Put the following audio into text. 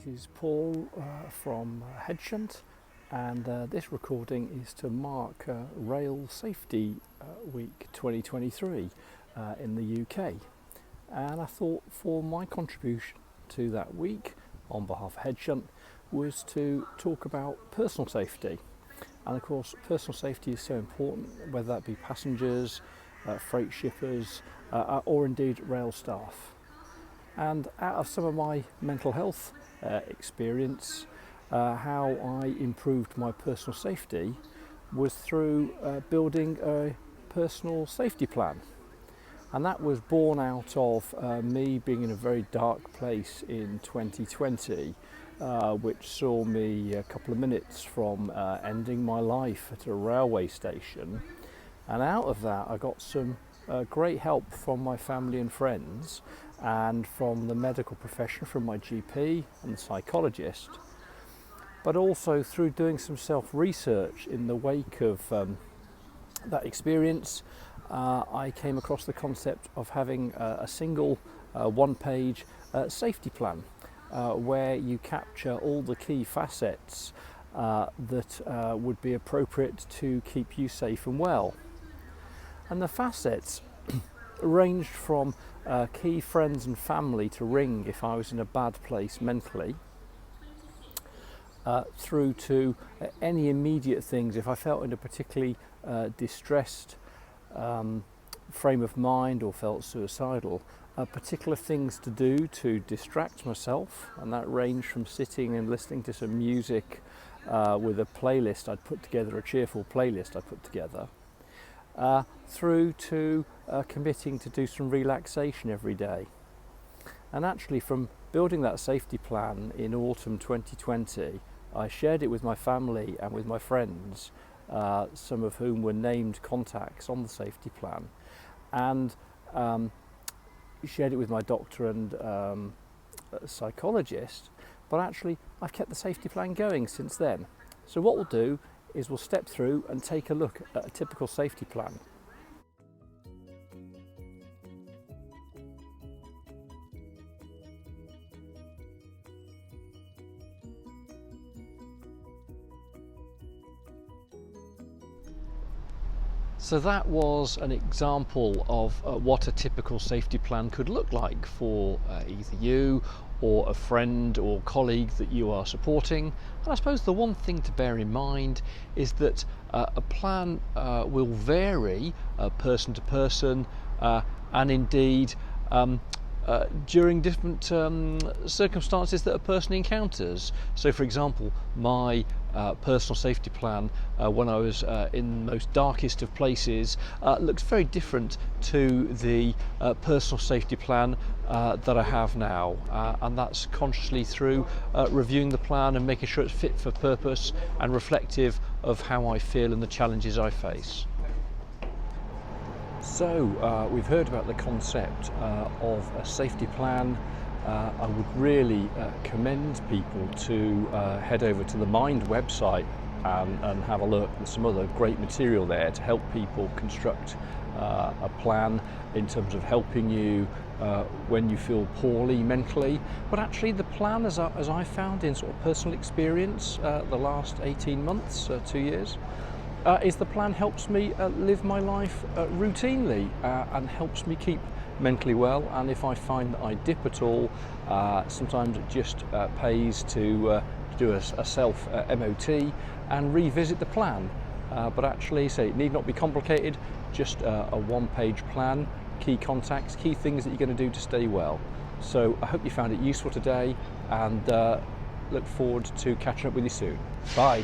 This is Paul from Head-shunt, and this recording is to mark Rail Safety Week 2023 in the UK. And I thought for my contribution to that week on behalf of Head-shunt was to talk about personal safety. And of course personal safety is so important, whether that be passengers, freight shippers or indeed rail staff. And out of some of my mental health experience, how I improved my personal safety was through building a personal safety plan. And that was born out of me being in a very dark place in 2020, which saw me a couple of minutes from ending my life at a railway station. And out of that I got some great help from my family and friends, and from the medical profession, from my GP and the psychologist, but also through doing some self-research in the wake of that experience. I came across the concept of having a single one-page safety plan where you capture all the key facets that would be appropriate to keep you safe and well. And the facets ranged from key friends and family to ring if I was in a bad place mentally, through to any immediate things if I felt in a particularly distressed frame of mind or felt suicidal, particular things to do to distract myself, and that ranged from sitting and listening to some music with a playlist I'd put together, a cheerful playlist I put together, through to committing to do some relaxation every day. And actually, from building that safety plan in autumn 2020, I shared it with my family and with my friends, some of whom were named contacts on the safety plan, and shared it with my doctor and psychologist. But actually I've kept the safety plan going since then. So what we'll do is we'll step through and take a look at a typical safety plan. So that was an example of what a typical safety plan could look like for either you or a friend or colleague that you are supporting. And I suppose the one thing to bear in mind is that a plan will vary person to person, and indeed during different circumstances that a person encounters. So for example, my personal safety plan when I was in the most darkest of places looks very different to the personal safety plan that I have now, and that's consciously through reviewing the plan and making sure it's fit for purpose and reflective of how I feel and the challenges I face. So we've heard about the concept of a safety plan. I would really commend people to head over to the Mind website and have a look. There's some other great material there to help people construct a plan in terms of helping you when you feel poorly mentally. But actually the plan, as I found in sort of personal experience the last 18 months, 2 years, is the plan helps me live my life routinely and helps me keep mentally well. And if I find that I dip at all, sometimes it just pays to do a self MOT and revisit the plan. But actually, say, it need not be complicated, just a one-page plan, key contacts, key things that you're going to do to stay well. So I hope you found it useful today, and look forward to catching up with you soon. Bye.